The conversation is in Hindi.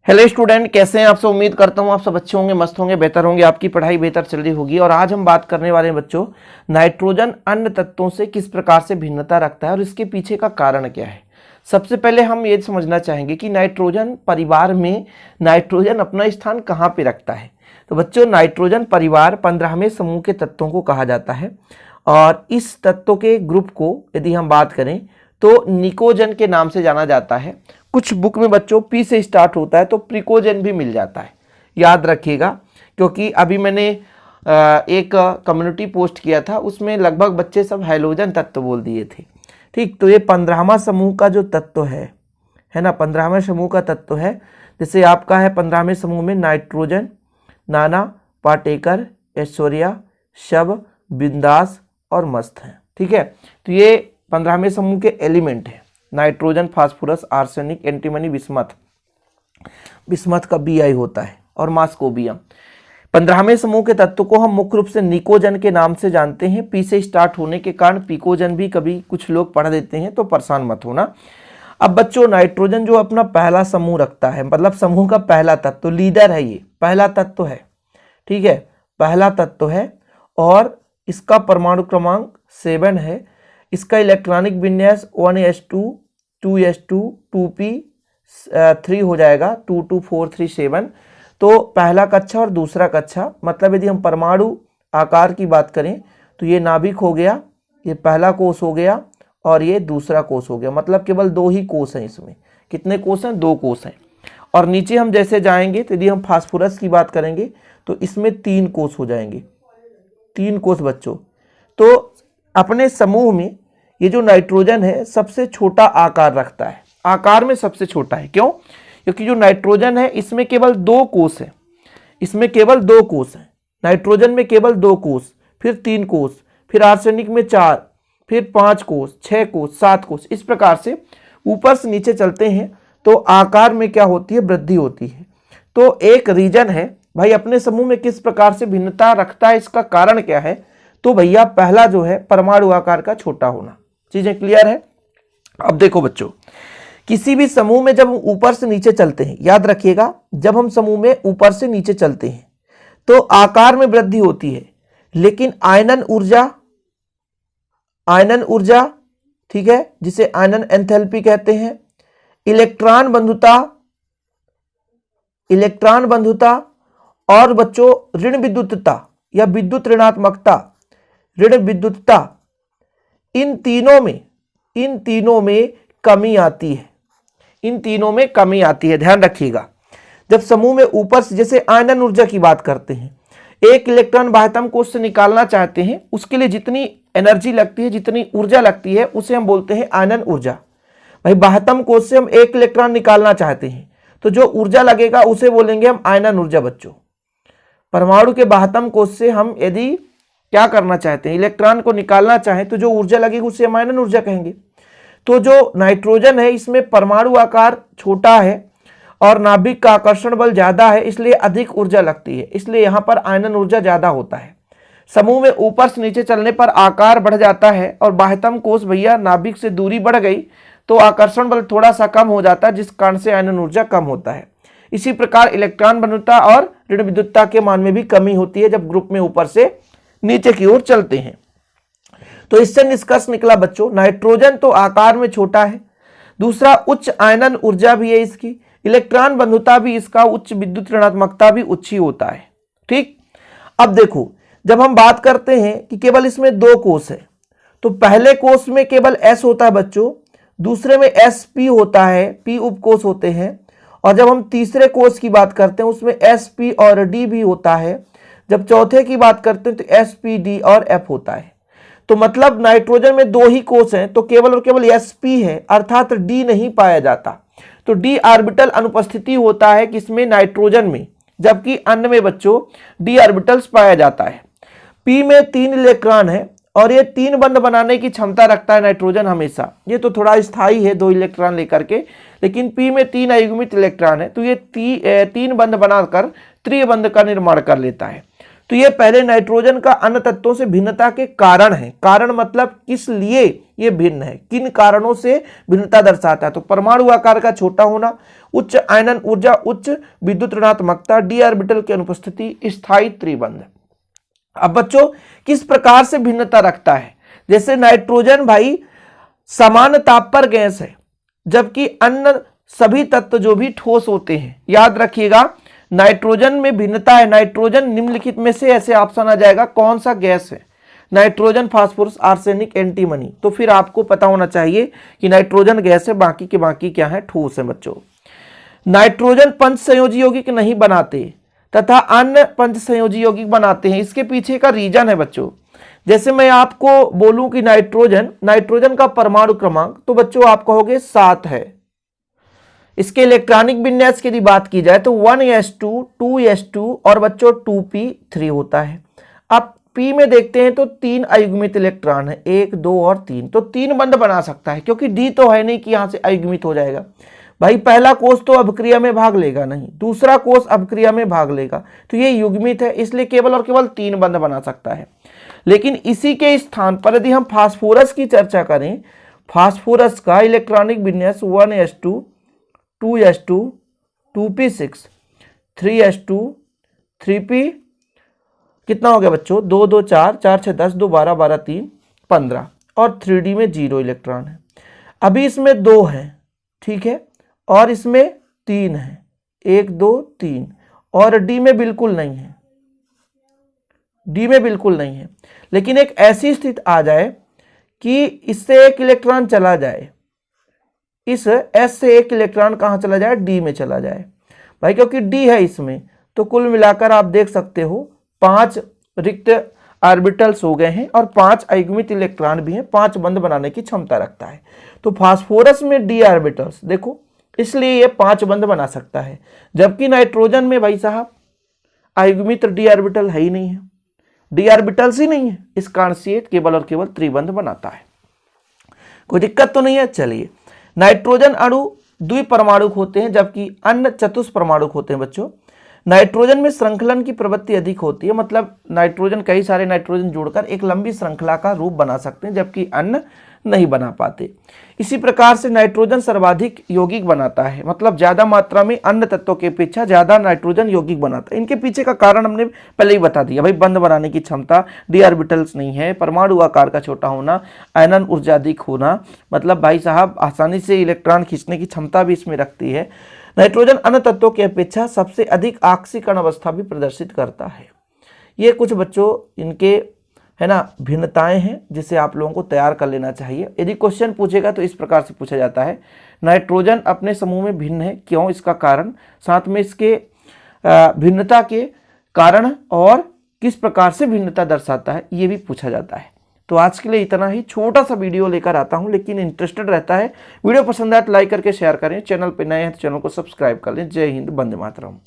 हेलो स्टूडेंट, कैसे हैं आप सब। उम्मीद करता हूं आप सब अच्छे होंगे, मस्त होंगे, बेहतर होंगे, आपकी पढ़ाई बेहतर चल रही होगी। और आज हम बात करने वाले हैं बच्चों, नाइट्रोजन अन्य तत्वों से किस प्रकार से भिन्नता रखता है और इसके पीछे का कारण क्या है। सबसे पहले हम ये समझना चाहेंगे कि नाइट्रोजन परिवार में नाइट्रोजन अपना स्थान कहाँ पे रखता है। तो बच्चों, नाइट्रोजन परिवार 15वें समूह के तत्वों को कहा जाता है और इस तत्वों के ग्रुप को यदि हम बात करें तो निकोजन के नाम से जाना जाता है। कुछ बुक में बच्चों पी से स्टार्ट होता है तो प्रिकोजन भी मिल जाता है, याद रखिएगा। क्योंकि अभी मैंने एक कम्युनिटी पोस्ट किया था, उसमें लगभग बच्चे सब हैलोजन तत्व बोल दिए थे। ठीक, तो ये 15वां समूह का जो तत्व है ना, 15वें समूह का तत्व है। जैसे आपका है 15वें समूह में नाइट्रोजन, नाना, पाटेकर, ऐश्वर्या, शब, बिंदास और मस्त है। ठीक है, तो ये 15वें समूह के एलिमेंट हैं। Nitrogen, phosphorus, arsenic, antimony, bismuth. Bismuth का Bi होता है और मास्कोबियम। 15वें समूह के तत्व को हम मुख्य रूप से निकोजन के नाम से जानते हैं। पी से स्टार्ट होने के कारण पिकोजन भी कभी कुछ लोग पढ़ देते हैं, तो परेशान मत होना। अब बच्चों, नाइट्रोजन जो अपना पहला समूह रखता है, मतलब समूह का पहला तत्व, लीडर है, ये पहला तत्व है। ठीक है, पहला तत्व है और इसका परमाणु क्रमांक 7 है। इसका इलेक्ट्रॉनिक विन्यास 1s2 2s2 2p3 हो जाएगा, 22437। तो पहला कक्षा और दूसरा कक्षा, मतलब यदि हम परमाणु आकार की बात करें तो ये नाभिक हो गया, ये पहला कोष हो गया और ये दूसरा कोष हो गया। मतलब केवल 2 ही कोष हैं इसमें। कितने कोष हैं? 2 कोष हैं। और नीचे हम जैसे जाएंगे तो यदि हम फास्फोरस की बात करेंगे तो इसमें 3 कोष हो जाएंगे, 3 कोष बच्चों। तो अपने समूह में ये जो नाइट्रोजन है सबसे छोटा आकार रखता है, आकार में सबसे छोटा है। क्यों? क्योंकि जो नाइट्रोजन है इसमें केवल 2 कोष है, इसमें केवल 2 कोष है। नाइट्रोजन में केवल 2 कोष, फिर 3 कोष, फिर आर्सेनिक में 4, फिर 5 कोष, 6 कोष, 7 कोष। इस प्रकार से ऊपर से नीचे चलते हैं तो आकार में क्या होती है? वृद्धि होती है। तो एक रीजन है भाई, अपने समूह में किस प्रकार से भिन्नता रखता है, इसका कारण क्या है? तो भैया पहला जो है परमाणु आकार का छोटा होना। चीजें क्लियर है? अब देखो बच्चों, किसी भी समूह में जब हम ऊपर से नीचे चलते हैं, याद रखिएगा, जब हम समूह में ऊपर से नीचे चलते हैं तो आकार में वृद्धि होती है, लेकिन आयनन ऊर्जा, ठीक है, जिसे आयनन एंथैल्पी कहते हैं, इलेक्ट्रॉन बंधुता और बच्चों ऋण विद्युतता या विद्युत ऋणात्मकता, ऋण विद्युतता, इन तीनों में कमी आती है। इन तीनों में कमी आती है, ध्यान रखिएगा। जब समूह में ऊपर से, जैसे आयनन ऊर्जा की बात करते हैं, एक इलेक्ट्रॉन बाह्यतम कोष से निकालना चाहते हैं, उसके लिए जितनी एनर्जी लगती है, जितनी ऊर्जा लगती है, उसे हम बोलते हैं आयनन ऊर्जा। भाई बाह्यतम कोष से हम एक इलेक्ट्रॉन निकालना चाहते हैं तो जो ऊर्जा लगेगा उसे बोलेंगे हम आयनन ऊर्जा। बच्चों, परमाणु के बाह्यतम कोष से हम यदि क्या करना चाहते हैं, इलेक्ट्रॉन को निकालना चाहें, तो जो ऊर्जा लगेगी उसे हम आयनन ऊर्जा कहेंगे। तो जो नाइट्रोजन है इसमें परमाणु आकार छोटा है और नाभिक का आकर्षण बल ज्यादा है, इसलिए अधिक ऊर्जा लगती है, इसलिए यहां पर आयनन ऊर्जा ज्यादा होता है। समूह में ऊपर से नीचे चलने पर आकार बढ़ जाता है और बाह्यतम कोष भैया नाभिक से दूरी बढ़ गई तो आकर्षण बल थोड़ा सा कम हो जाता है, जिस कारण से आयनन ऊर्जा कम होता है। इसी प्रकार इलेक्ट्रॉन बंधुता और ऋण विद्युतता के मान में भी कमी होती है जब ग्रुप में ऊपर से नीचे की ओर चलते हैं। तो इससे निष्कर्ष निकला बच्चों, नाइट्रोजन तो आकार में छोटा है, दूसरा उच्च आयनन ऊर्जा भी है इसकी, इलेक्ट्रॉन बंधुता भी इसका उच्च, विद्युत ऋणात्मकता भी उच्च ही होता है। ठीक, अब देखो, जब हम बात करते हैं कि केवल इसमें 2 कोष है तो पहले कोष में केवल S होता है बच्चों, दूसरे में sp होता है, p उपकोष होते हैं, और जब हम तीसरे कोष की बात करते हैं उसमें sp और d भी होता है। जब चौथे की बात करते हैं तो sp, d और f होता है। तो मतलब नाइट्रोजन में 2 ही कोष हैं तो केवल और केवल sp है, अर्थात d नहीं पाया जाता। तो d ऑर्बिटल अनुपस्थिति होता है किसमें? नाइट्रोजन में, जबकि अन्य में बच्चों d ऑर्बिटल्स पाया जाता है। p में 3 इलेक्ट्रॉन है और ये 3 बंध बनाने की क्षमता रखता है नाइट्रोजन हमेशा। ये तो थोड़ा स्थायी है 2 इलेक्ट्रॉन लेकर के, लेकिन p में 3 अयुग्मित इलेक्ट्रॉन है तो ये 3 बंध बनाकर त्रिबंध का निर्माण कर लेता है। तो ये पहले नाइट्रोजन का अन्य तत्वों से भिन्नता के कारण है। कारण मतलब किस लिए ये भिन्न है, किन कारणों से भिन्नता दर्शाता है। तो परमाणु आकार का छोटा होना, उच्च आयनन ऊर्जा, उच्च विद्युत ऋणात्मकता, डी ऑर्बिटल की अनुपस्थिति, स्थायी त्रिबंध। अब बच्चों किस प्रकार से भिन्नता रखता है, जैसे नाइट्रोजन भाई समान ताप पर गैस है, जबकि अन्य सभी तत्व जो भी ठोस होते हैं। याद रखिएगा नाइट्रोजन में भिन्नता है। नाइट्रोजन निम्नलिखित में से ऐसे ऑप्शन आ जाएगा कौन सा गैस है, नाइट्रोजन, फास्फोरस, आर्सेनिक, एंटीमनी। तो फिर आपको पता होना चाहिए कि नाइट्रोजन गैस है, बाकी के बाकी क्या है, ठोस है बच्चों। नाइट्रोजन पंच संयोजी यौगिक नहीं बनाते तथा अन्य पंच संयोजी यौगिक बनाते हैं। इसके पीछे का रीजन है बच्चों, जैसे मैं आपको बोलूं कि नाइट्रोजन का परमाणु क्रमांक, तो बच्चों आप कहोगे 7 है। इसके इलेक्ट्रॉनिक विन्यास की यदि बात की जाए तो 1s2, 2s2 और बच्चों 2p3 होता है। अब p में देखते हैं तो 3 अयुग्मित इलेक्ट्रॉन है, 1, 2 और 3, तो 3 बंध बना सकता है, क्योंकि d तो है नहीं कि यहां से अयुग्मित हो जाएगा। भाई पहला कोष तो अभिक्रिया में भाग लेगा नहीं, दूसरा कोष अभिक्रिया में भाग लेगा, तो ये युग्मित है, इसलिए केवल और केवल 3 बंध बना सकता है। लेकिन इसी के स्थान पर यदि हम फास्फोरस की चर्चा करें, फास्फोरस का इलेक्ट्रॉनिक विन्यास 1s2, 2s2, 2p6, 3s2, 3p, कितना हो गया बच्चों, 2, 2, 4, 4, 6, 10, 2, 12, 12, 3, 15 और 3d में 0 इलेक्ट्रॉन है। अभी इसमें 2 है, ठीक है, और इसमें 3 है, 1, 2, 3, और d में बिल्कुल नहीं है, d में बिल्कुल नहीं है। लेकिन एक ऐसी स्थिति आ जाए कि इससे एक इलेक्ट्रॉन चला जाए, इस S से एक इलेक्ट्रॉन कहां चला जाए, D में चला जाए भाई, क्योंकि D है इसमें, तो कुल मिलाकर आप देख सकते हो 5 रिक्त ऑर्बिटल्स हो गए हैं और 5 अयुग्मित इलेक्ट्रॉन भी हैं, 5 बंध बनाने की क्षमता रखता है। तो फास्फोरस में D ऑर्बिटल्स देखो, इसलिए ये 5 बंध बना सकता है, जबकि नाइट्रोजन में भाई साहब अयुग्मित D ऑर्बिटल है ही नहीं है, D ऑर्बिटल्स ही नहीं है, इस कारण से ये केवल और केवल त्रिबंध बनाता है। कोई दिक्कत तो नहीं है। चलिए, नाइट्रोजन अणु द्विपरमाणुक होते हैं, जबकि अन्य चतुष्परमाणुक होते हैं बच्चों। नाइट्रोजन में श्रृंखलन की प्रवृत्ति अधिक होती है, मतलब नाइट्रोजन कई सारे नाइट्रोजन जोड़कर एक लंबी श्रृंखला का रूप बना सकते हैं, जबकि अन्य नहीं बना पाते। इसी प्रकार से नाइट्रोजन सर्वाधिक यौगिक बनाता है, मतलब ज्यादा मात्रा में अन्य तत्वों की अपेक्षा ज्यादा नाइट्रोजन यौगिक बनाता है। इनके पीछे का कारण हमने पहले ही बता दिया भाई, बंध बनाने की क्षमता, डी ऑर्बिटल्स नहीं है, परमाणु आकार का छोटा होना, आयनन ऊर्जा अधिक होना, मतलब भाई साहब आसानी से इलेक्ट्रॉन खींचने की क्षमता भी इसमें रखती है। नाइट्रोजन अन्य तत्वों की अपेक्षा सबसे अधिक ऑक्सीकरण अवस्था भी प्रदर्शित करता है। ये कुछ बच्चों इनके है ना भिन्नताएं हैं, जिसे आप लोगों को तैयार कर लेना चाहिए। यदि क्वेश्चन पूछेगा तो इस प्रकार से पूछा जाता है, नाइट्रोजन अपने समूह में भिन्न है, क्यों, इसका कारण, साथ में इसके भिन्नता के कारण और किस प्रकार से भिन्नता दर्शाता है, ये भी पूछा जाता है। तो आज के लिए इतना ही, छोटा सा वीडियो लेकर आता हूं, लेकिन इंटरेस्टेड रहता है। वीडियो पसंद आए तो लाइक करके शेयर करें, चैनल पर नए हैं तो चैनल को सब्सक्राइब कर लें। जय हिंद, वंदे मातरम।